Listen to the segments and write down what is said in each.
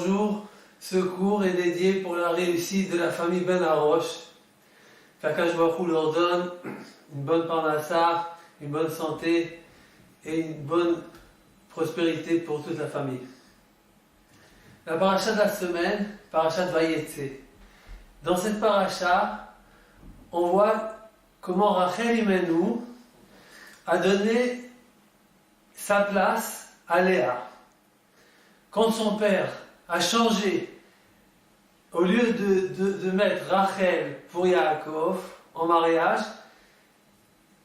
bonjour. Ce cours est dédié pour la réussite de la famille Ben Harosh. Qu'Akadosh Baruch Hu leur donne une bonne parnassa, une bonne santé et une bonne prospérité pour toute la famille. La paracha de la semaine, paracha de Vayetze. Dans cette paracha, on voit comment Rachel Imenu a donné sa place à Léa. Quand son père a changé, au lieu de mettre Rachel pour Yaakov en mariage,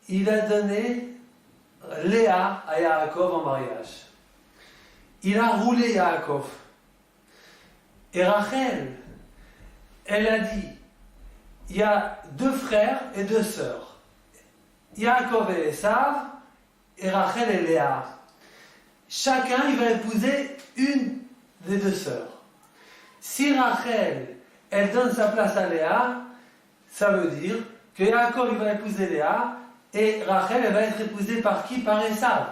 il a donné Léa à Yaakov en mariage. Il a roulé Yaakov. Et Rachel, elle a dit, il y a 2 frères et 2 sœurs. Yaakov et Esav, et Rachel et Léa. Chacun, il va épouser une des 2 sœurs. Si Rachel, elle donne sa place à Léa, ça veut dire que Yaakov, il va épouser Léa, et Rachel, elle va être épousée par qui? Par Esav.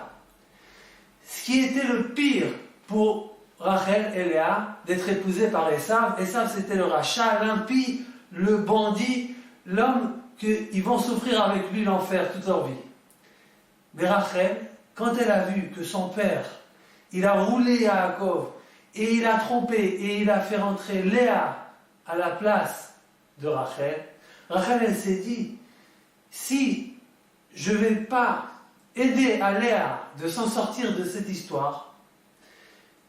Ce qui était le pire pour Rachel et Léa, d'être épousée par Esav. Esav, c'était le rachat, l'impie, le bandit, l'homme qu'ils vont souffrir avec lui l'enfer toute leur vie. Mais Rachel, quand elle a vu que son père, il a roulé Yaakov, et il a trompé, et il a fait rentrer Léa à la place de Rachel, Rachel, elle s'est dit, si je ne vais pas aider à Léa de s'en sortir de cette histoire,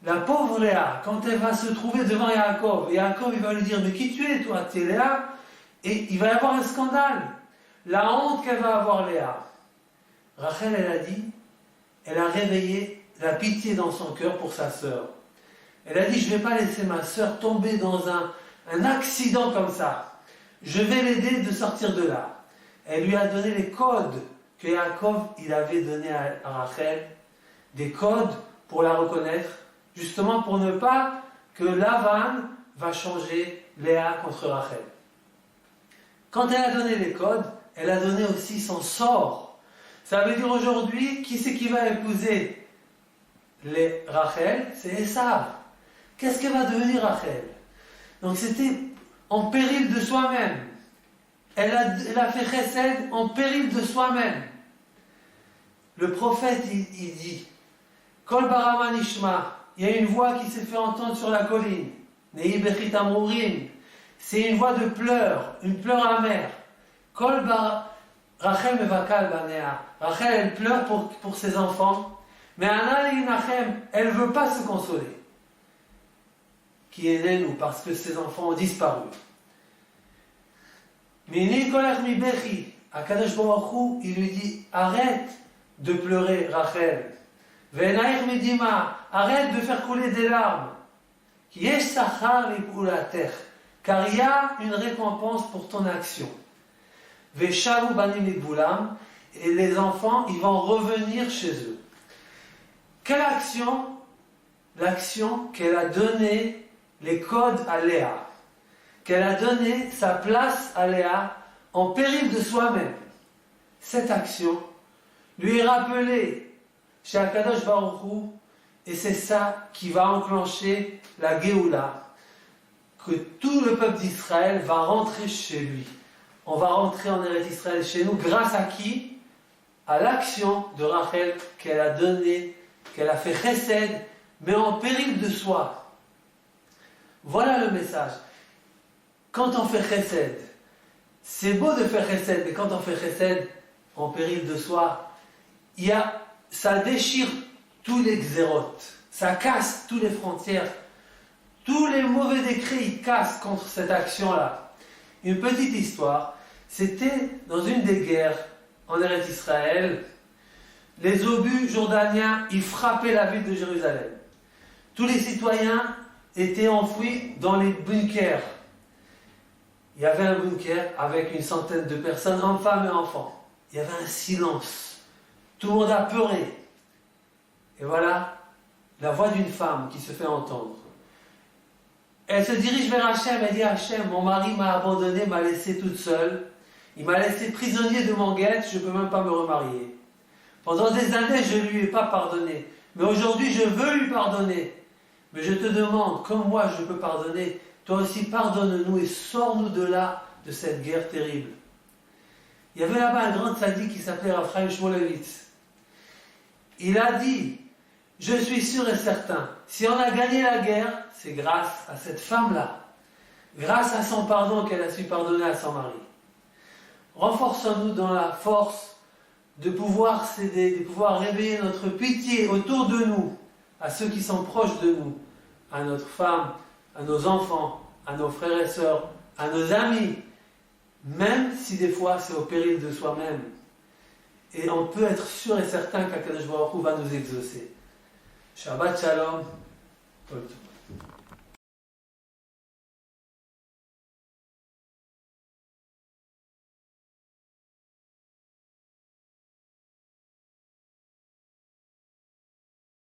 la pauvre Léa, quand elle va se trouver devant Yaakov, et Yaakov il va lui dire, mais qui tu es toi? Tu es Léa? Et il va y avoir un scandale. La honte qu'elle va avoir Léa. Rachel, elle a dit, elle a réveillé la pitié dans son cœur pour sa sœur. Elle a dit, je ne vais pas laisser ma sœur tomber dans un accident comme ça. Je vais l'aider de sortir de là. Elle lui a donné les codes que Yaakov il avait donnés à Rachel, des codes pour la reconnaître, justement pour ne pas que Lavan va changer Léa contre Rachel. Quand elle a donné les codes, elle a donné aussi son sort. Ça veut dire aujourd'hui, qui c'est qui va épouser Rachel? C'est Esav. Qu'est-ce qu'elle va devenir Rachel? Donc c'était en péril de soi-même. Elle a fait chesed en péril de soi-même. Le prophète, il dit, Kol barama nishma, il y a une voix qui s'est fait entendre sur la colline. Nehi bechit amourim, c'est une voix de pleurs, une pleure amère. Kol bar, Rachel mevakal banea, Rachel elle pleure pour ses enfants, mais Anna Linachem, elle ne veut pas se consoler. Qui est né nous, parce que ses enfants ont disparu. Mini kolach mi bechi, Akadosh Baruch Hu, il lui dit, arrête de pleurer Rachel. Venaich midima, arrête de faire couler des larmes. Yesh sachar lipulatech, car il y a une récompense pour ton action. Veshavu banim ligbulam, et les enfants, ils vont revenir chez eux. Quelle action? L'action qu'elle a donné les codes à Léa, qu'elle a donné sa place à Léa en péril de soi-même. Cette action lui est rappelée chez Akadosh Baruch Hu, et c'est ça qui va enclencher la Géoula, que tout le peuple d'Israël va rentrer chez lui. On va rentrer en Eretz Israël chez nous, grâce à qui? À l'action de Rachel qu'elle a donnée, qu'elle a fait chesed, mais en péril de soi. Voilà le message. Quand on fait chesed, c'est beau de faire chesed, mais quand on fait chesed en péril de soi, ça déchire tous les xérotes, ça casse toutes les frontières, tous les mauvais décrets, ils cassent contre cette action-là. Une petite histoire, c'était dans une des guerres en Eretz Israël, les obus jordaniens, ils frappaient la ville de Jérusalem. Tous les citoyens étaient enfouis dans les bunkers. Il y avait un bunker avec une centaine de personnes, hommes, femmes et enfants. Il y avait un silence. Tout le monde a pleuré. Et voilà la voix d'une femme qui se fait entendre. Elle se dirige vers Hachem, elle dit, Hachem, mon mari m'a abandonné, m'a laissé toute seule. Il m'a laissé prisonnier de mon guet, je ne peux même pas me remarier. Pendant des années, je ne lui ai pas pardonné. Mais aujourd'hui, je veux lui pardonner. Mais je te demande, comme moi je peux pardonner, toi aussi pardonne-nous et sors-nous de là, de cette guerre terrible. Il y avait là-bas un grand tzaddik qui s'appelait Raphaël Shmulevitz. Il a dit, je suis sûr et certain, si on a gagné la guerre, c'est grâce à cette femme-là, grâce à son pardon qu'elle a su pardonner à son mari. Renforçons-nous dans la force de pouvoir s'aider, de pouvoir réveiller notre pitié autour de nous, à ceux qui sont proches de nous, à notre femme, à nos enfants, à nos frères et sœurs, à nos amis, même si des fois c'est au péril de soi-même. Et on peut être sûr et certain qu'Akadosh Baruch Hu va nous exaucer. Shabbat Shalom.